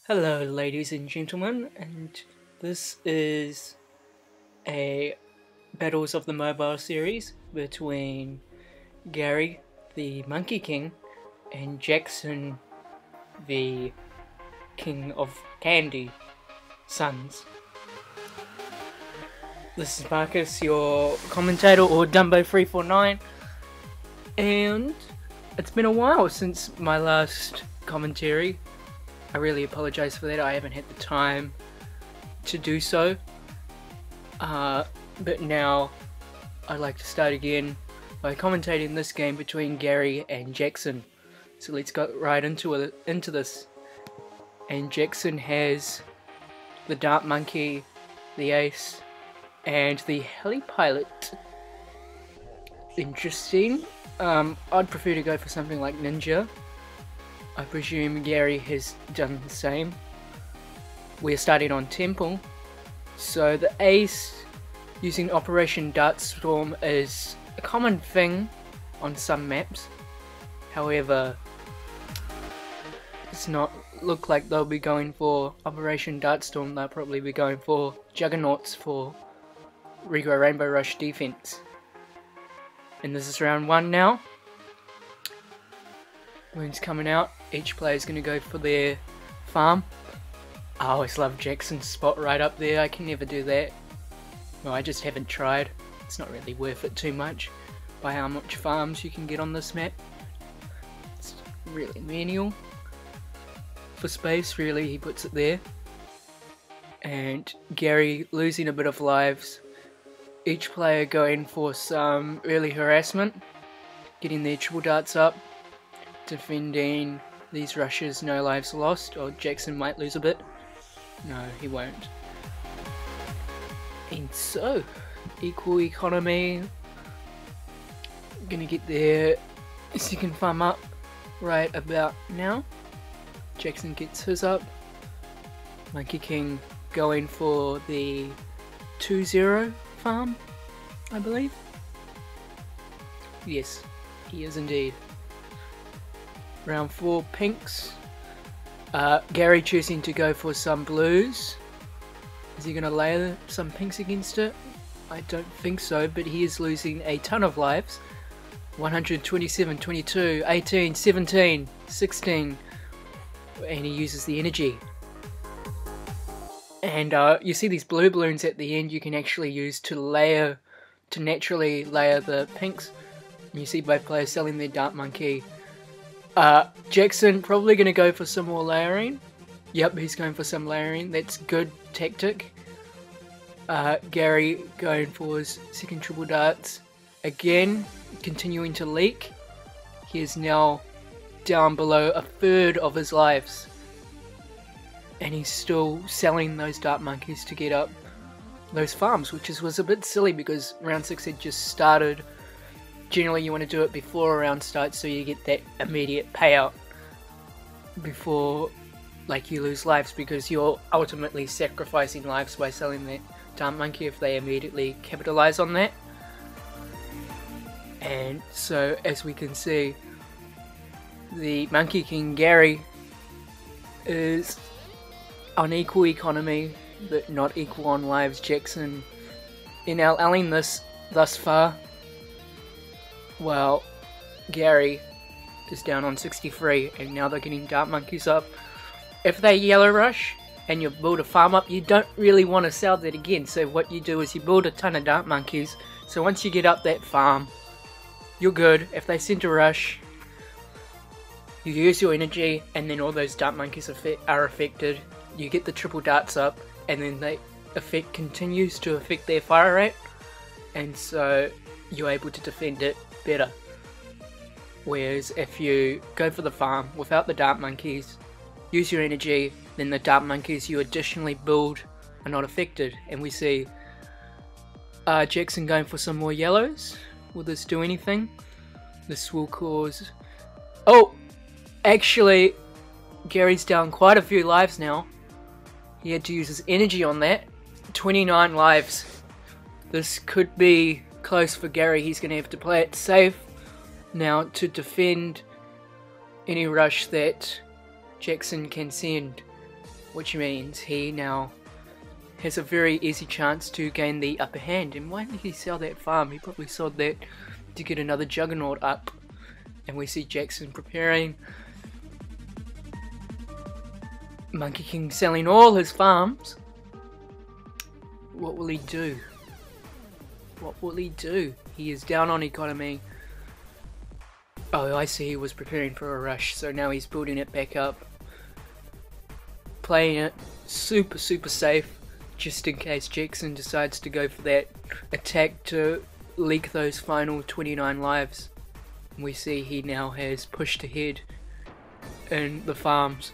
Hello, ladies and gentlemen, and this is a Battles of the Mobile series between Gary, the Monkey King, and Jackson, the King of candys0n. This is Marcus, your commentator, or Dumbo349, and it's been a while since my last commentary. I really apologise for that. I haven't had the time to do so, but now I'd like to start again by commentating this game between Gary and Jackson. So let's go right into this. And Jackson has the Dart Monkey, the Ace, and the Heli Pilot. Interesting. I'd prefer to go for something like Ninja. I presume Gary has done the same. We're starting on Temple. So the Ace using Operation Dartstorm is a common thing on some maps. However, it's not look like they'll be going for Operation Dartstorm. They'll probably be going for Juggernauts for Regrow Rainbow Rush defense. And this is round 1 now. Bloons coming out. Each player's going to go for their farm. I always love Jackson's spot right up there. I can never do that. Well, I just haven't tried. It's not really worth it too much by how much farms you can get on this map. It's really manual. For space, really, he puts it there. And Gary losing a bit of lives. Each player going for some early harassment. Getting their triple darts up. Defending these rushes, no lives lost, or Jackson might lose a bit. No, he won't. And so, equal economy. Gonna get their second farm up right about now. Jackson gets his up. Monkey King going for the 2-0 farm, I believe. Yes, he is indeed. Round 4 pinks. Gary choosing to go for some blues. Is he going to layer some pinks against it? I don't think so, but he is losing a ton of lives. 127, 22, 18, 17, 16. And he uses the energy. And you see these blue balloons at the end you can actually use to naturally layer the pinks. And you see both players selling their Dart Monkey. Jackson probably going to go for some more layering. Yep, he's going for some layering. That's good tactic. Gary going for his second triple darts. Again, continuing to leak. He is now down below a third of his lives. And he's still selling those Dart Monkeys to get up those farms, which was a bit silly because round 6 had just started. Generally you want to do it before a round starts so you get that immediate payout before you lose lives, because you're ultimately sacrificing lives by selling that Dart Monkey if they immediately capitalize on that. And so as we can see, the Monkey King Gary is on equal economy but not equal on lives. Jackson in outlining this thus far. Well, Gary is down on 63 and now they're getting Dart Monkeys up. If they yellow rush and you build a farm up, you don't really want to sell that again. So what you do is you build a ton of Dart Monkeys. So once you get up that farm, you're good. If they center rush, you use your energy and then all those Dart Monkeys are affected. You get the triple darts up and then the effect continues to affect their fire rate. And so you're able to defend it better. Whereas if you go for the farm without the Dart Monkeys, use your energy, then the Dart Monkeys you additionally build are not affected. And we see Jackson going for some more yellows. Will this do anything? This will cause... Oh! Actually, Gary's down quite a few lives now. He had to use his energy on that. 29 lives. This could be close for Gary. He's going to have to play it safe now to defend any rush that Jackson can send. which means he now has a very easy chance to gain the upper hand. And why did he sell that farm? He probably sold that to get another juggernaut up. And we see Jackson preparing. Monkey King selling all his farms. What will he do? What will he do? He is down on economy. Oh, I see, he was preparing for a rush, so now he's building it back up. Playing it super safe, just in case Jackson decides to go for that attack to leak those final 29 lives. We see he now has pushed ahead in the farms.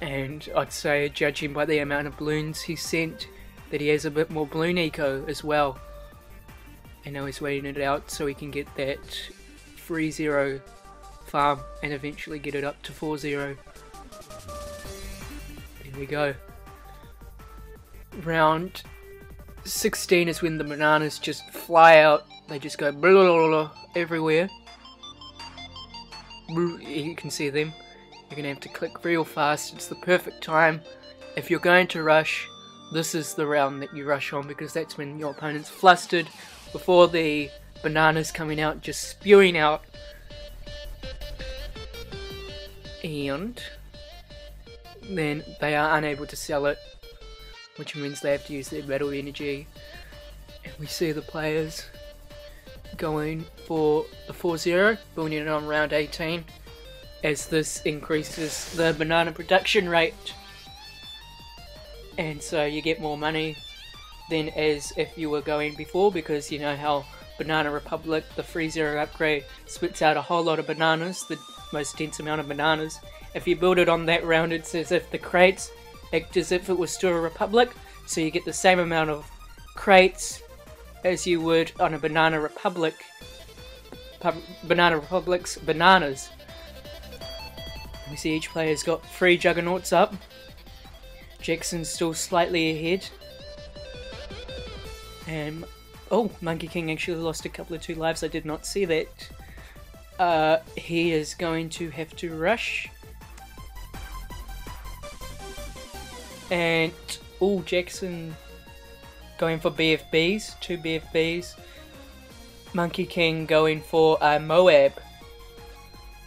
And I'd say, judging by the amount of balloons he sent, that he has a bit more balloon eco as well. And now he's waiting it out so he can get that 3-0 farm and eventually get it up to 4-0. There we go. Round 16 is when the bananas just fly out. They just go blah, blah, blah, everywhere. You can see them. You're going to have to click real fast. It's the perfect time. If you're going to rush, this is the round that you rush on, because that's when your opponent's flustered before the bananas coming out, just spewing out. And then they are unable to sell it, which means they have to use their battle energy. And we see the players going for the 4-0, building it on round 18, as this increases the banana production rate. And so you get more money than as if you were going before, because you know how Banana Republic, the 3-0 upgrade, spits out a whole lot of bananas, the most dense amount of bananas. If you build it on that round, it's as if the crates act as if it was still a Republic, so you get the same amount of crates as you would on a Banana Republic. Banana Republic's bananas. We see each player's got 3 juggernauts up. Jackson's still slightly ahead. And oh, Monkey King actually lost a couple of 2 lives. I did not see that. He is going to have to rush. And oh, Jackson going for BFBs, 2 BFBs. Monkey King going for a Moab.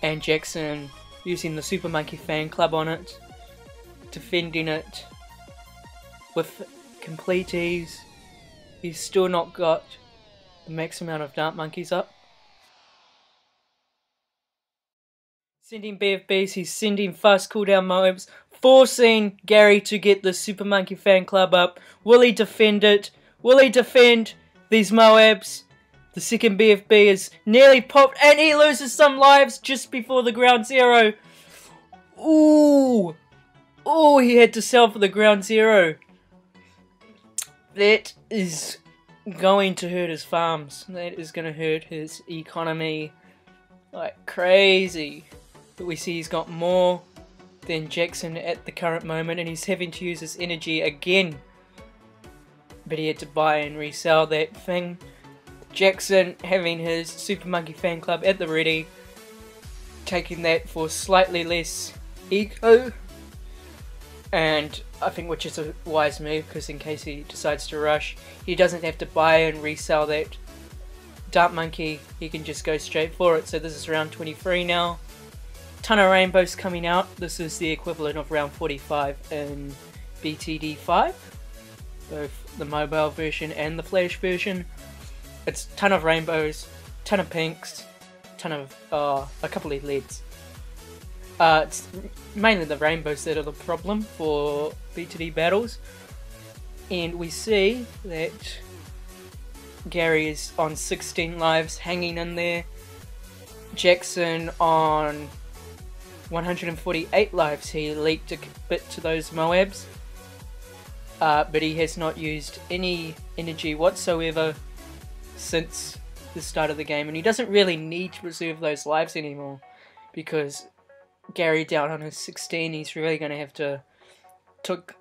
And Jackson using the Super Monkey Fan Club on it, defending it with complete ease. He's still not got the max amount of dart monkeys up. Sending BFBs, he's sending fast cooldown Moabs, forcing Gary to get the Super Monkey Fan Club up. Will he defend it? Will he defend these Moabs? The second BFB is nearly popped, and he loses some lives just before the ground 0. Ooh! Oh, he had to sell for the ground 0. That is going to hurt his farms. That is going to hurt his economy like crazy. But we see he's got more than Jackson at the current moment, and he's having to use his energy again. But he had to buy and resell that thing. Jackson having his Super Monkey Fan Club at the ready, taking that for slightly less eco, and I think which is a wise move, because in case he decides to rush, he doesn't have to buy and resell that Dart Monkey, he can just go straight for it. So this is round 23 now. Ton of rainbows coming out. This is the equivalent of round 45 in BTD 5, both the mobile version and the flash version. It's ton of rainbows, ton of pinks, ton of a couple of leads. It's mainly the rainbows that are the problem for BTD battles, and we see that Gary is on 16 lives, hanging in there. Jackson on 148 lives. He leaked a bit to those Moabs, but he has not used any energy whatsoever since the start of the game, and he doesn't really need to reserve those lives anymore, because Gary down on his 16, he's really going to have to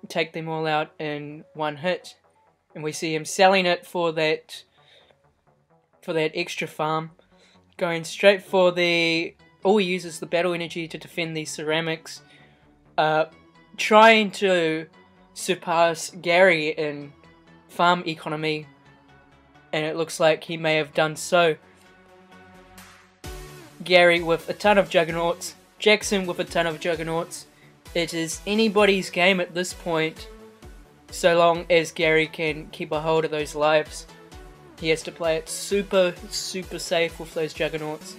take them all out in one hit. And we see him selling it for that extra farm, going straight for the... Oh, he uses the battle energy to defend these ceramics. trying to surpass Gary in farm economy, and it looks like he may have done so. Gary with a ton of juggernauts, Jackson with a ton of juggernauts. It is anybody's game at this point, so long as Gary can keep a hold of those lives. He has to play it super safe with those juggernauts.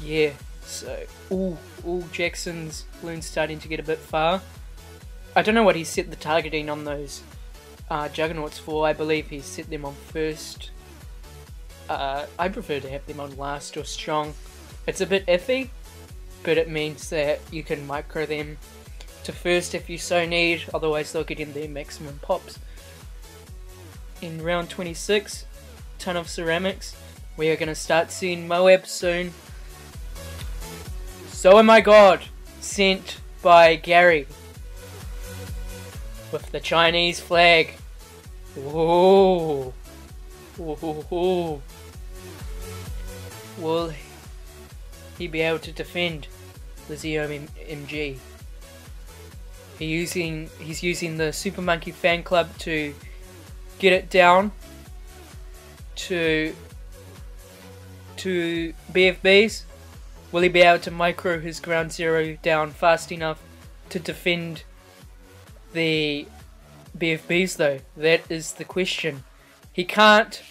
Yeah, so, Jackson's Bloons starting to get a bit far. I don't know what he set the targeting on those juggernauts for. I believe he set them on first. I prefer to have them on last or strong. It's a bit iffy, but it means that you can micro them to first if you so need, otherwise they'll get in their maximum pops. In round 26, ton of ceramics. We are going to start seeing Moab soon. So am I God, sent by Gary with the Chinese flag. Whoa. Whoa. Will he be able to defend the ZOMG? He's using the Super Monkey Fan Club to get it down to BFBs. Will he be able to micro his ground zero down fast enough to defend the BFBs though? That is the question. He can't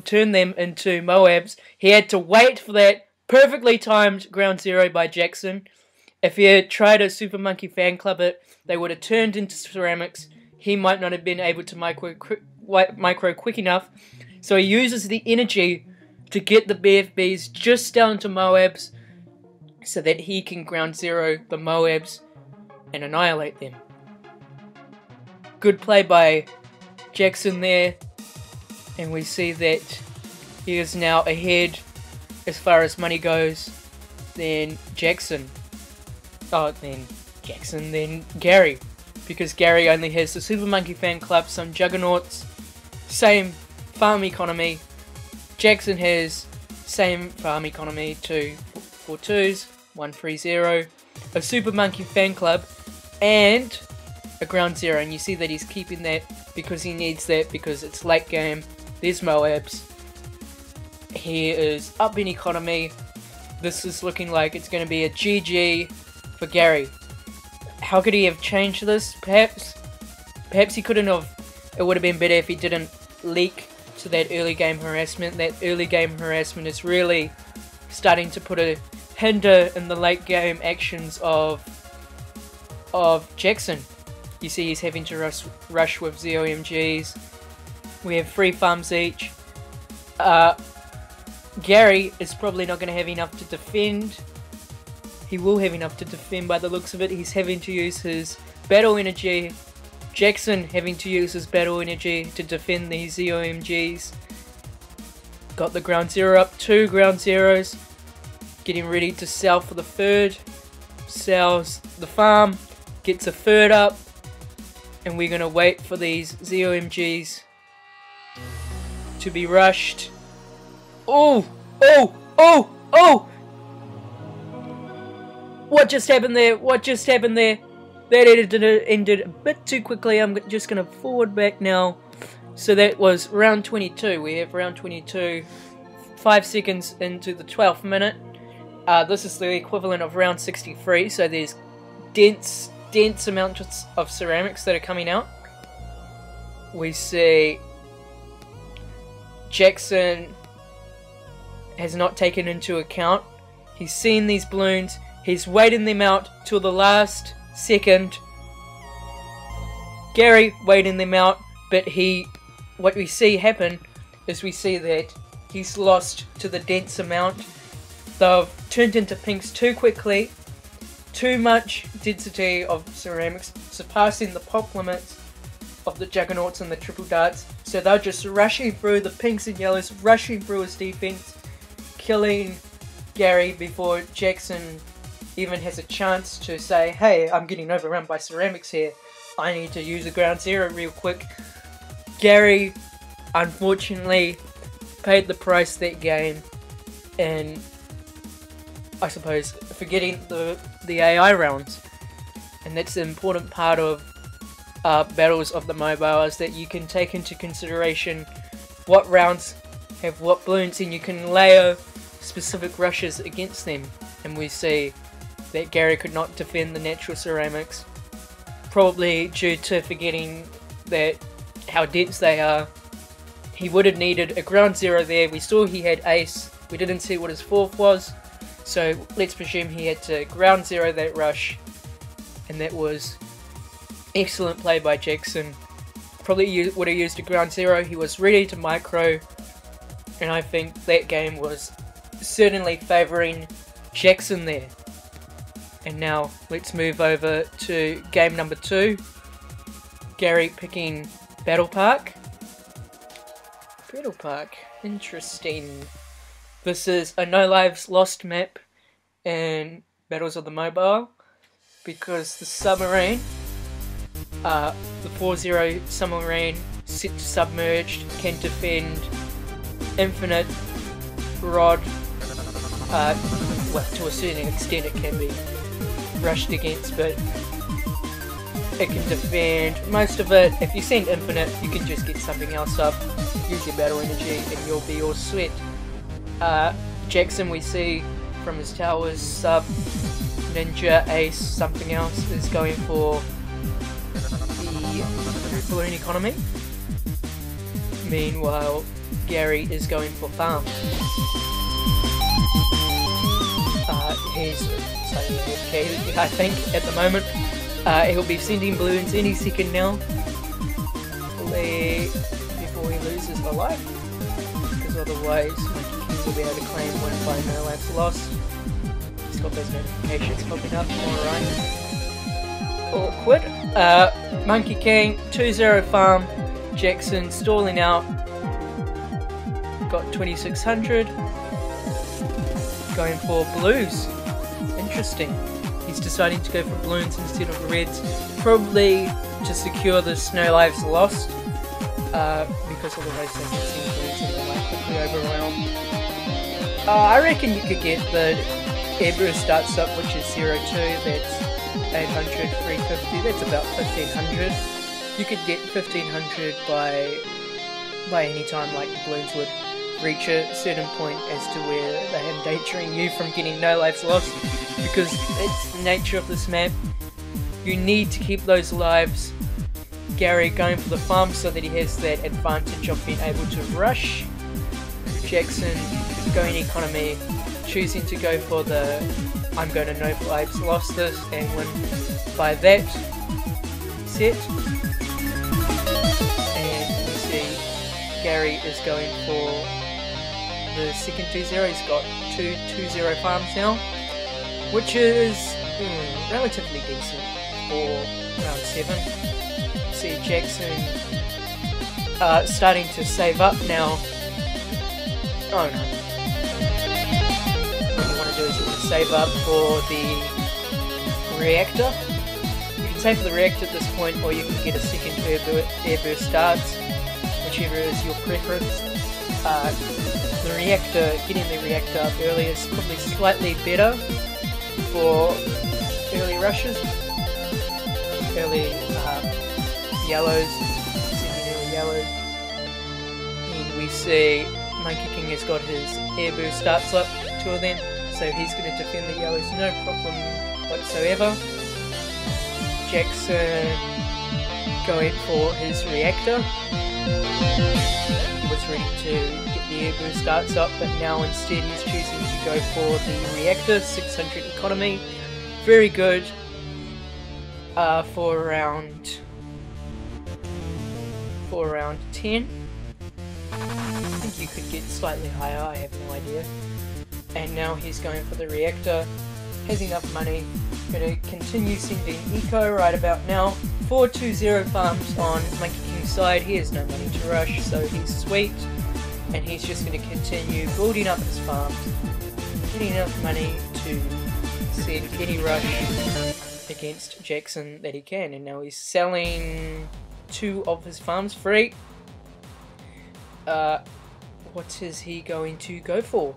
turn them into Moabs. He had to wait for that perfectly timed ground zero by Jackson. If he had tried a Super Monkey Fan Club it, they would have turned into ceramics. He might not have been able to micro quick enough. So he uses the energy to get the BFBs just down to Moabs so that he can ground zero the Moabs and annihilate them. Good play by Jackson there, and we see that he is now ahead as far as money goes than Jackson. Then Gary, because Gary only has the Super Monkey Fan Club, some juggernauts, same farm economy. Jackson has same farm economy, 2 4-2s, 1-3-0, a Super Monkey Fan Club, and a ground zero. And you see that he's keeping that because he needs that because it's late game. There's Moabs. He is up in economy. This is looking like it's going to be a GG for Gary. How could he have changed this? Perhaps he couldn't have. It would have been better if he didn't leak to that early game harassment. That early game harassment is really starting to put a hinder in the late game actions of Jackson. You see he's having to rush with ZOMGs. We have 3 farms each. Gary is probably not going to have enough to defend. He will have enough to defend by the looks of it. He's having to use his battle energy. Jackson having to use his battle energy to defend these ZOMGs. Got the ground zero up, 2 ground zeros. Getting ready to sell for the third. Sells the farm, gets a third up. And we're going to wait for these ZOMGs to be rushed. Oh! What just happened there? That ended a bit too quickly. I'm just going to forward back now. So that was round 22. We have round 22, 5 seconds into the 12th minute. This is the equivalent of round 63. So there's dense amounts of ceramics that are coming out. We see Jackson has not taken into account. He's seen these balloons. He's waiting them out till the last second. Gary waiting them out, but what we see happen is we see that he's lost to the dense amount. They've turned into pinks too quickly. Too much density of ceramics, surpassing the pop limits of the juggernauts and the triple darts. So they're just rushing through the pinks and yellows, rushing through his defense, killing Gary before Jackson even has a chance to say, hey, I'm getting overrun by ceramics here. I need to use a ground zero real quick. Gary, unfortunately, paid the price that game, and I suppose, forgetting the AI rounds. And that's the important part of battles of the mobile, is that you can take into consideration what rounds have what balloons, and you can layer specific rushes against them. And we see that Gary could not defend the natural ceramics, probably due to forgetting that how dense they are. He would have needed a ground zero there. We saw he had ace. We didn't see what his fourth was, so let's presume he had to ground zero that rush, and that was excellent play by Jackson. Probably would have used a ground zero. He was ready to micro, and I think that game was certainly favouring Jackson there. And now let's move over to game number 2. Gary picking Battle Park. Battle Park, interesting. This is a no lives lost map in Battles of the Mobile, because the submarine, the 4-0 submarine set to submerged, can defend infinite rod. Well, to a certain extent it can be rushed against, but it can defend most of it. If you send infinite, you can just get something else up, use your battle energy, and you'll be all sweat. Jackson, we see from his towers, sub, ninja, ace, something else, is going for the balloon economy. Meanwhile, Gary is going for farm. He's slightly AFK, I think, at the moment. He'll be sending balloons any second now, before he loses a life, because otherwise Monkey King will be able to claim 1 by no lives lost. He's got those notifications popping up, alright. Awkward. Monkey King, 2-0 farm. Jackson stalling out. Got 2600. Going for blues. Interesting. He's deciding to go for balloons instead of reds, probably to secure the no lives lost, because otherwise they can see balloons and they might quickly overwhelm. I reckon you could get the airburst starts up, which is 0-2, that's 800, 350, that's about 1500. You could get 1500 by any time, like the balloons would reach a certain point as to where they're endangering you from getting no lives lost, because it's the nature of this map. You need to keep those lives. Gary going for the farm so that he has that advantage of being able to rush. Jackson going economy, choosing to go for the I'm going to no lives lost this and win by that set. And you see Gary is going for the second 2-0. He's got 2-0 farms now, which is relatively decent for round 7. See Jackson starting to save up now. Oh no. What you want to do is you want to save up for the reactor. You can save for the reactor at this point, or you can get a second airburst starts, whichever is your preference. The reactor, getting the reactor up early is probably slightly better for early rushes, early yellows, sending early yellows. And we see Monkey King has got his airburst starts up, 2 of them, so he's going to defend the yellows no problem whatsoever. Jackson going for his reactor. He was ready to the airburst starts up, but now instead he's choosing to go for the reactor, 600 economy. Very good for round 10. I think you could get slightly higher, I have no idea. And now he's going for the reactor, has enough money, going to continue sending eco right about now. 4-2-0 farms on Monkey King's side. He has no money to rush, so he's sweet. And he's just going to continue building up his farms, getting enough money to send any rush against Jackson that he can. And now he's selling 2 of his farms free. What is he going to go for?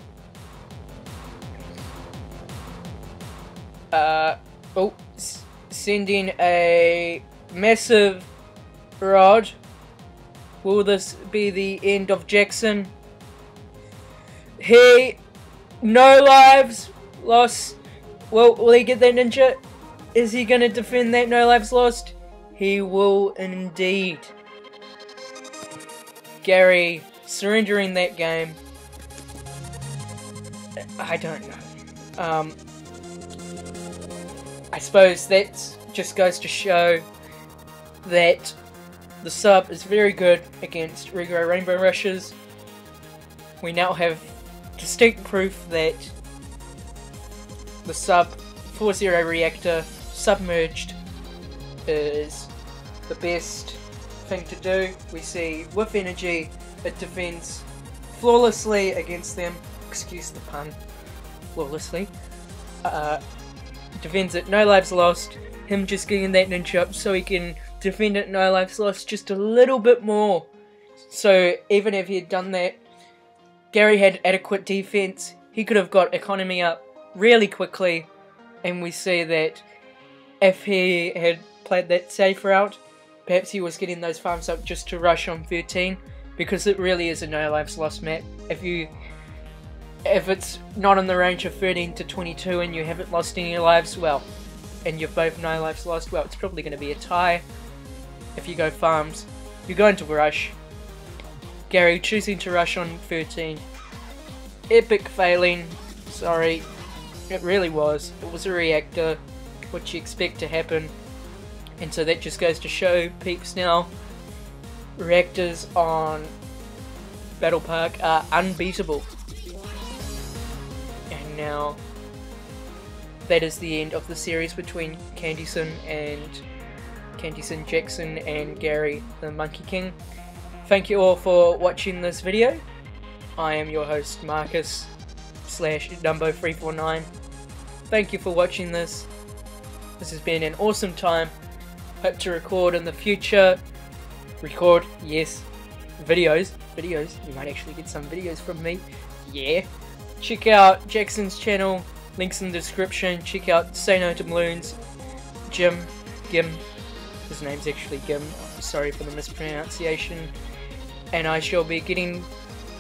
Sending a massive rod. Will this be the end of Jackson? No lives lost. Will he get that ninja? Is he gonna defend that no lives lost? He will indeed. Gary surrendering that game. I don't know. I suppose that just goes to show that the sub is very good against regular Rainbow Rushes. We now have distinct proof that the sub 4-0 reactor submerged is the best thing to do. We see with energy it defends flawlessly against them. Excuse the pun. Flawlessly. Defends it, no lives lost. Him just getting that ninja up so he can defend it, no lives lost, just a little bit more. So even if he had done that, Gary had adequate defense. He could have got economy up really quickly, and we see that if he had played that safe route, perhaps he was getting those farms up just to rush on 13, because it really is a no lives lost map. If it's not in the range of 13 to 22 and you haven't lost any lives, well, and you've both no lives lost, well, it's probably going to be a tie. If you go farms, you're going to rush. Gary choosing to rush on 13. Epic failing. Sorry. It really was. It was a reactor. What you expect to happen. And so that just goes to show, peeps, now reactors on Battle Park are unbeatable. And now that is the end of the series between candys0n, Jackson and Gary the Monkey King. Thank you all for watching this video. I am your host Marcus /Dumbo349. Thank you for watching this. This has been an awesome time. Hope to record in the future. Record, yes. Videos. You might actually get some videos from me. Yeah. Check out Jackson's channel. Links in the description. Check out Say No to Bloons. Gim. His name's actually Gim. Sorry for the mispronunciation. And I shall be getting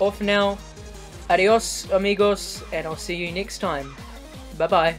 off now. Adios, amigos. And I'll see you next time. Bye bye.